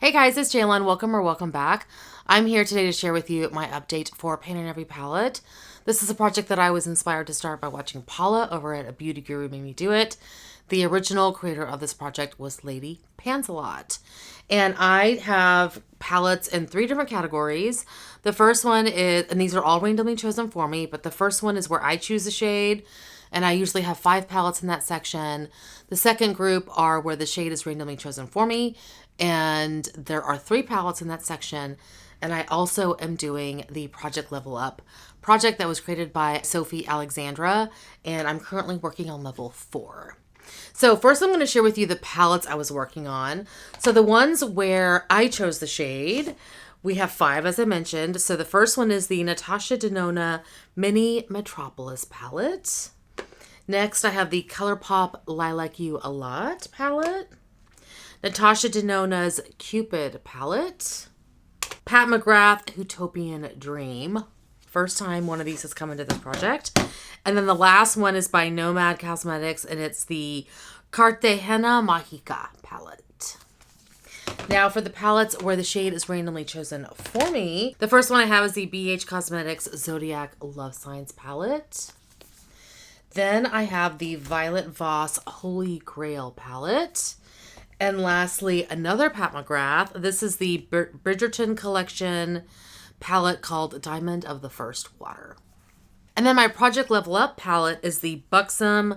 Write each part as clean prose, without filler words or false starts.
Hey guys, it's Jalen. Welcome back. I'm here today to share with you my update for Paint on Every Palette. This is a project that I was inspired to start by watching Paula over at A Beauty Guru Made Me Do It. The original creator of this project was Lady Pants-A-Lot. And I have palettes in 3 different categories. The first one is, and these are all randomly chosen for me, but the first one is where I choose a shade. And I usually have 5 palettes in that section. The second group are where the shade is randomly chosen for me. And there are 3 palettes in that section. And I also am doing the Project Level Up project that was created by Sophie, Alexandra. And I'm currently working on level 4. So first I'm going to share with you the palettes I was working on. So the ones where I chose the shade, we have 5 as I mentioned. So the first one is the Natasha Denona Mini Metropolis palette. Next, I have the ColourPop Lilac You A Lot palette. Natasha Denona's Cupid palette. Pat McGrath Utopian Dream. First time one of these has come into this project. And then the last one is by Nomad Cosmetics, and it's the Cartagena Mágica palette. Now for the palettes where the shade is randomly chosen for me, the first one I have is the BH Cosmetics Zodiac Love Signs palette. Then I have the Violet Voss Holy Grail palette. And lastly, another Pat McGrath. This is the Bridgerton Collection palette called Diamond of the First Water. And then my Project Level Up palette is the Buxom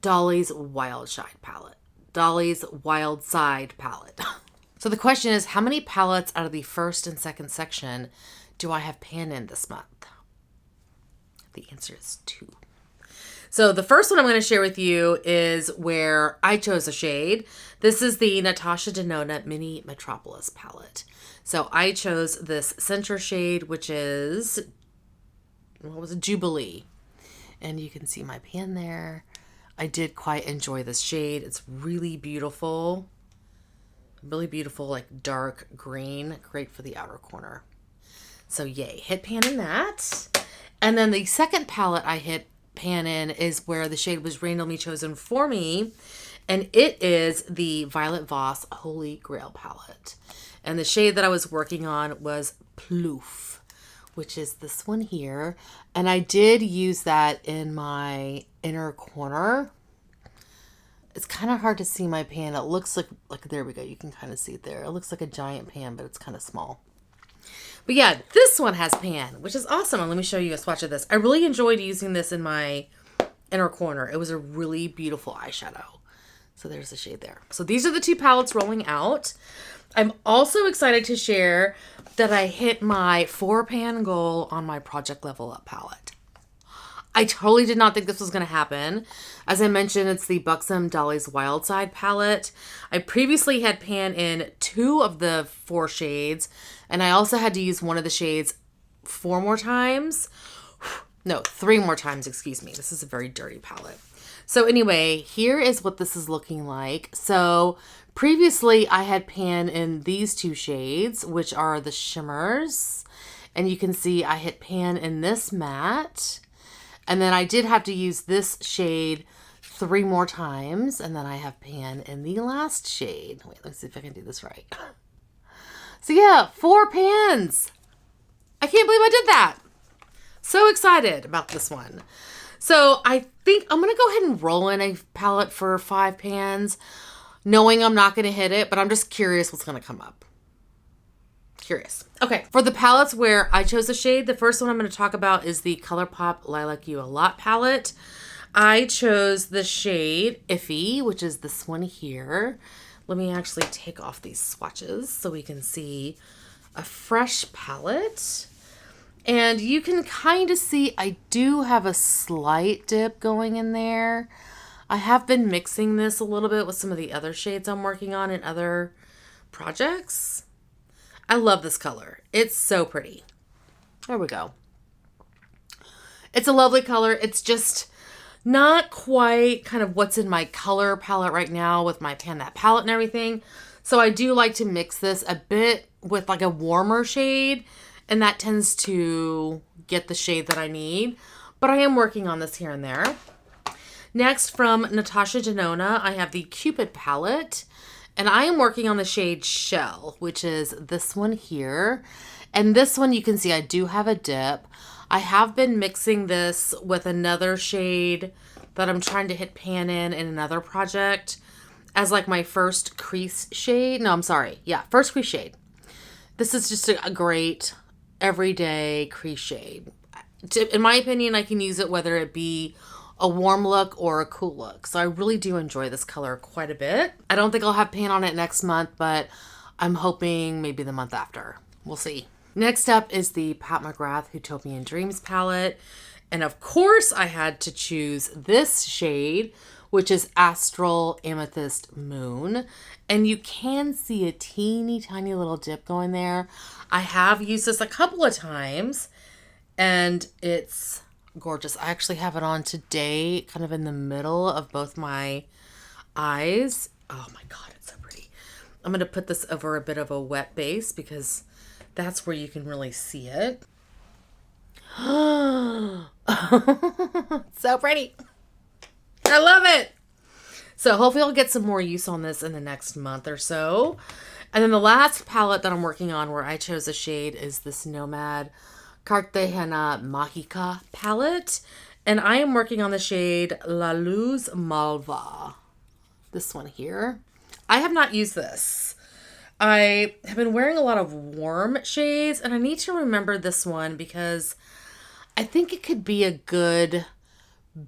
Dolly's Wild Side palette. Dolly's Wild Side palette. So the question is, how many palettes out of the first and second section do I have pan in this month? The answer is 2. So the first one I'm going to share with you is where I chose a shade. This is the Natasha Denona Mini Metropolis palette. So I chose this center shade, which is, what was it? Jubilee. And you can see my pan there. I did quite enjoy this shade. It's really beautiful. Really beautiful, like dark green. Great for the outer corner. So yay, hit pan in that. And then the second palette I hit pan in is where the shade was randomly chosen for me, and it is the Violet Voss Holy Grail palette. And the shade that I was working on was Ploof, which is this one here. And I did use that in my inner corner. It's kind of hard to see my pan. It looks like there we go. You can kind of see it there. It looks like a giant pan, but it's kind of small. But yeah, this one has pan, which is awesome. And let me show you a swatch of this. I really enjoyed using this in my inner corner. It was a really beautiful eyeshadow. So there's the shade there. So these are the 2 palettes rolling out. I'm also excited to share that I hit my 4 pan goal on my Project Level Up palette. I totally did not think this was going to happen. As I mentioned, it's the Buxom Dolly's Wild Side palette. I previously had pan in 2 of the 4 shades, and I also had to use one of the shades 4 more times. No, 3 more times, excuse me. This is a very dirty palette. So anyway, here is what this is looking like. So previously I had pan in these 2 shades, which are the shimmers. And you can see I hit pan in this matte. And then I did have to use this shade 3 more times. And then I have pan in the last shade. Wait, let's see if I can do this right. So yeah, 4 pans. I can't believe I did that. So excited about this one. So I think I'm going to go ahead and roll in a palette for 5 pans, knowing I'm not going to hit it, but I'm just curious what's going to come up. Curious. Okay, for the palettes where I chose a shade, the first one I'm going to talk about is the ColourPop Lilac You A Lot palette. I chose the shade Iffy, which is this one here. Let me actually take off these swatches so we can see a fresh palette. And you can kind of see I do have a slight dip going in there. I have been mixing this a little bit with some of the other shades I'm working on in other projects. I love this color. It's so pretty. There we go. It's a lovely color. It's just not quite kind of what's in my color palette right now with my Pan That palette and everything. So I do like to mix this a bit with like a warmer shade, and that tends to get the shade that I need. But I am working on this here and there. Next, from Natasha Denona, I have the Cupid palette. And I am working on the shade Shell, which is this one here. And this one, you can see I do have a dip. I have been mixing this with another shade that I'm trying to hit pan in another project as like my first crease shade. No, I'm sorry. Yeah, first crease shade. This is just a great everyday crease shade. In my opinion, I can use it whether it be a warm look or a cool look. So I really do enjoy this color quite a bit. I don't think I'll have pan on it next month, but I'm hoping maybe the month after. We'll see. Next up is the Pat McGrath Utopian Dreams palette. And of course I had to choose this shade, which is Astral Amethyst Moon. And you can see a teeny tiny little dip going there. I have used this a couple of times and it's gorgeous. I actually have it on today, kind of in the middle of both my eyes. Oh my God, it's so pretty. I'm going to put this over a bit of a wet base because that's where you can really see it. So pretty. I love it. So hopefully I'll get some more use on this in the next month or so. And then the last palette that I'm working on where I chose a shade is this Nomad Cartagena Mágica palette. And I am working on the shade La Luz Malva. This one here. I have not used this. I have been wearing a lot of warm shades and I need to remember this one because I think it could be a good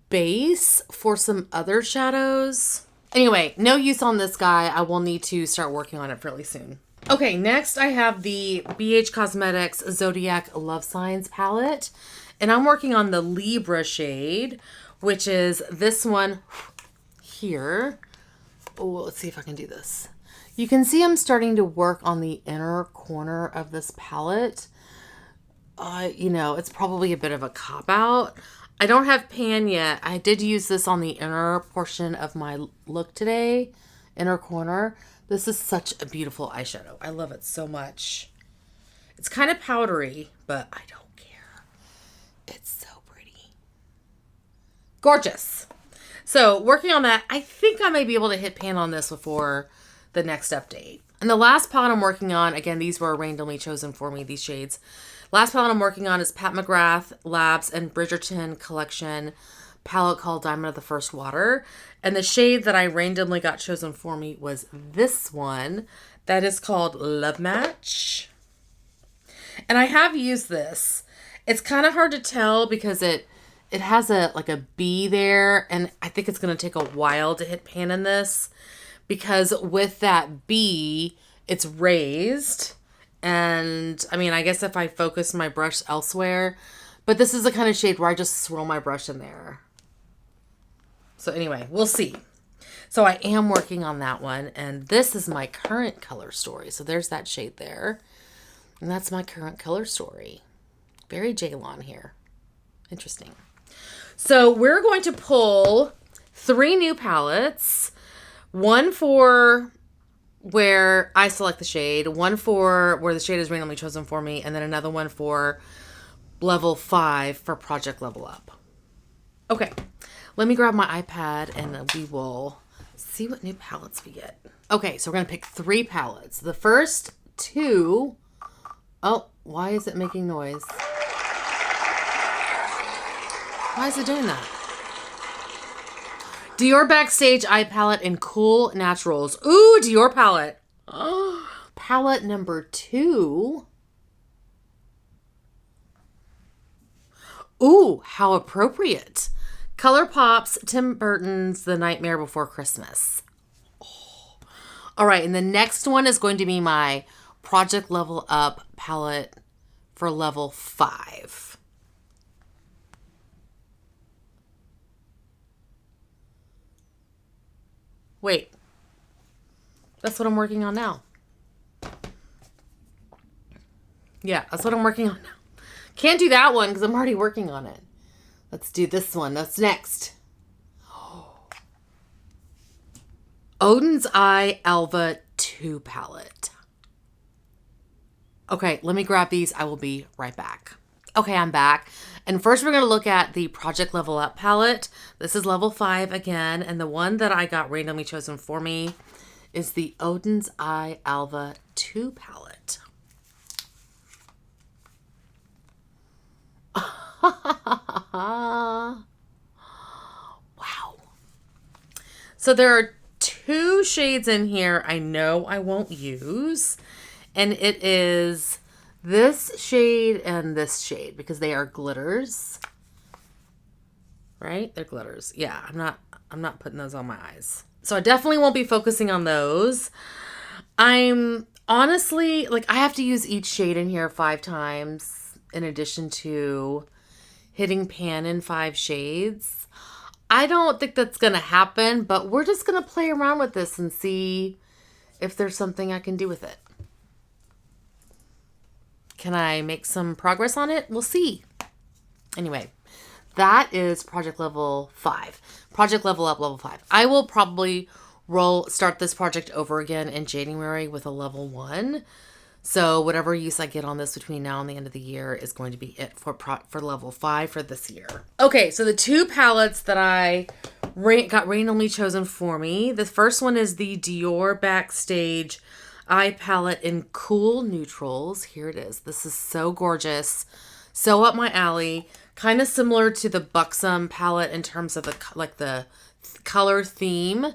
base for some other shadows. Anyway, no use on this guy. I will need to start working on it fairly soon. Okay, next I have the BH Cosmetics Zodiac Love Signs palette. And I'm working on the Libra shade, which is this one here. Oh, let's see if I can do this. You can see I'm starting to work on the inner corner of this palette. You know, it's probably a bit of a cop-out. I don't have pan yet. I did use this on the inner portion of my look today, inner corner. This is such a beautiful eyeshadow. I love it so much. It's kind of powdery, but I don't care. It's so pretty. Gorgeous. So working on that, I think I may be able to hit pan on this before the next update. And the last palette I'm working on, again, these were randomly chosen for me, these shades. Last palette I'm working on is Pat McGrath Labs and Bridgerton Collection palette called Diamond of the First Water. And the shade that I randomly got chosen for me was this one that is called Love Match. And I have used this. It's kind of hard to tell because it has like a B there, and I think it's going to take a while to hit pan in this because with that B, it's raised. And I mean, I guess if I focus my brush elsewhere, but this is the kind of shade where I just swirl my brush in there. So anyway, we'll see. So I am working on that one, and this is my current color story. So there's that shade there, and that's my current color story. Very J-Lon here. Interesting. So we're going to pull 3 new palettes, one for where I select the shade, one for where the shade is randomly chosen for me, and then another one for level 5 for Project Level Up. Okay, let me grab my iPad and we will see what new palettes we get. Okay, so we're going to pick 3 palettes. The first 2... Oh, why is it making noise? Why is it doing that? Dior Backstage Eye Palette in Cool Naturals. Ooh, Dior palette. Oh, palette number 2. Ooh, how appropriate. ColourPop's Tim Burton's The Nightmare Before Christmas. Oh. All right, and the next one is going to be my Project Level Up palette for level 5. Wait, that's what I'm working on now. Yeah, that's what I'm working on now. Can't do that one because I'm already working on it. Let's do this one. That's next. Odin's Eye Alva 2 palette. Okay, let me grab these. I will be right back. Okay, I'm back. And first we're going to look at the Project Level Up palette. This is level 5 again. And the one that I got randomly chosen for me is the Odin's Eye Alva 2 palette. Wow. So there are 2 shades in here I know I won't use. And it is this shade and this shade because they are glitters. Right? They're glitters. Yeah, I'm not putting those on my eyes. So I definitely won't be focusing on those. I'm honestly, like, I have to use each shade in here 5 times in addition to hitting pan in 5 shades. I don't think that's going to happen, but we're just going to play around with this and see if there's something I can do with it. Can I make some progress on it? We'll see. Anyway, that is project level 5. Project level up, level 5. I will probably start this project over again in January with a level 1. So whatever use I get on this between now and the end of the year is going to be it for level 5 for this year. Okay, so the 2 palettes that I got randomly chosen for me. The first one is the Dior Backstage Eye Palette in Cool Neutrals. Here it is. This is so gorgeous. So up my alley. Kind of similar to the Buxom palette in terms of the color theme.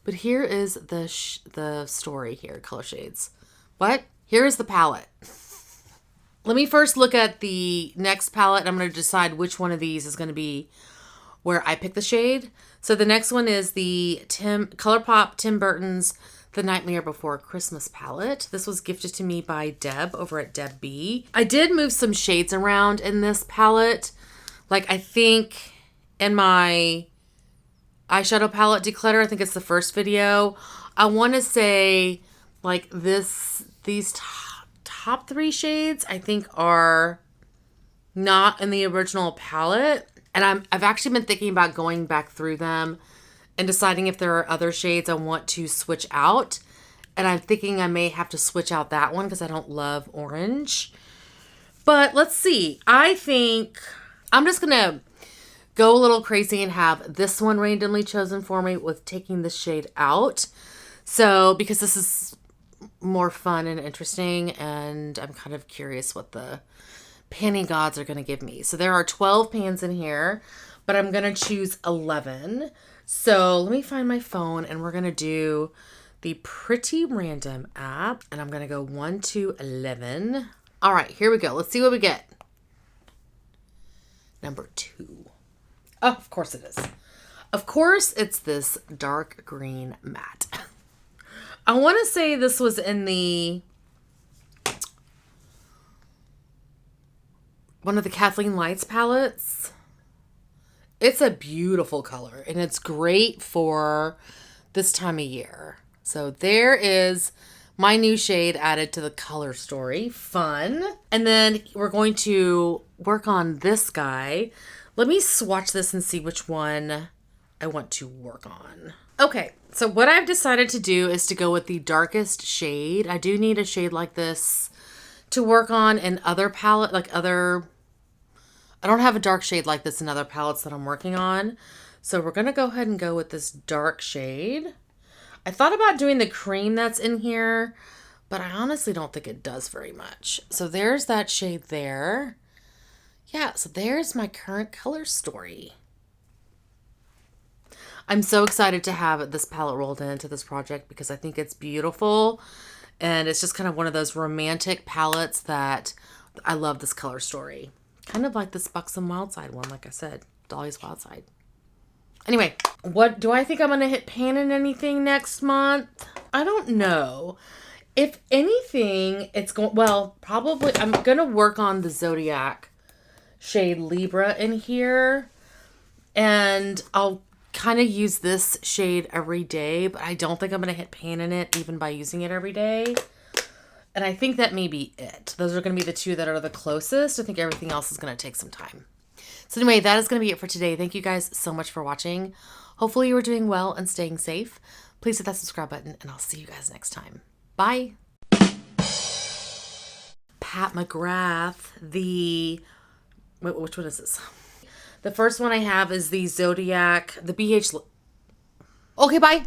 But here is the story here, color shades. What? Here is the palette. Let me first look at the next palette. I'm going to decide which one of these is going to be where I pick the shade. So the next one is the ColourPop Tim Burton's The Nightmare Before Christmas palette. This was gifted to me by Deb over at Deb B. I did move some shades around in this palette. Like, I think in my eyeshadow palette declutter, I think it's the first video, I want to say like these top 3 shades I think are not in the original palette. And I've actually been thinking about going back through them and deciding if there are other shades I want to switch out. And I'm thinking I may have to switch out that one because I don't love orange. But let's see. I think I'm just going to go a little crazy and have this one randomly chosen for me with taking the shade out. So, because this is more fun and interesting, and I'm kind of curious what the panning gods are going to give me. So there are 12 pans in here, but I'm going to choose 11. So let me find my phone, and we're going to do the Pretty Random app, and I'm going to go 1 to 11. All right, here we go. Let's see what we get. Number 2. Oh, of course it is. Of course, it's this dark green matte. I want to say this was in one of the Kathleen Lights palettes. It's a beautiful color, and it's great for this time of year. So there is my new shade added to the color story. Fun. And then we're going to work on this guy. Let me swatch this and see which one I want to work on. Okay, so what I've decided to do is to go with the darkest shade. I do need a shade like this to work on in other palette, I don't have a dark shade like this in other palettes that I'm working on. So we're going to go ahead and go with this dark shade. I thought about doing the cream that's in here, but I honestly don't think it does very much. So there's that shade there. Yeah, so there's my current color story. I'm so excited to have this palette rolled into this project because I think it's beautiful. And it's just kind of one of those romantic palettes that I love this color story. Kind of like this Buxom Wildside one, like I said. Dolly's Wildside. Anyway, what do I think I'm going to hit pan in anything next month? I don't know. If anything, it's going, well, probably I'm going to work on the Zodiac shade Libra in here. And I'll kind of use this shade every day, but I don't think I'm going to hit pan in it even by using it every day. And I think that may be it. Those are going to be the 2 that are the closest. I think everything else is going to take some time. So anyway, that is going to be it for today. Thank you guys so much for watching. Hopefully you are doing well and staying safe. Please hit that subscribe button, and I'll see you guys next time. Bye. Pat McGrath, which one is this? The first one I have is the Zodiac, the BH. Okay, bye.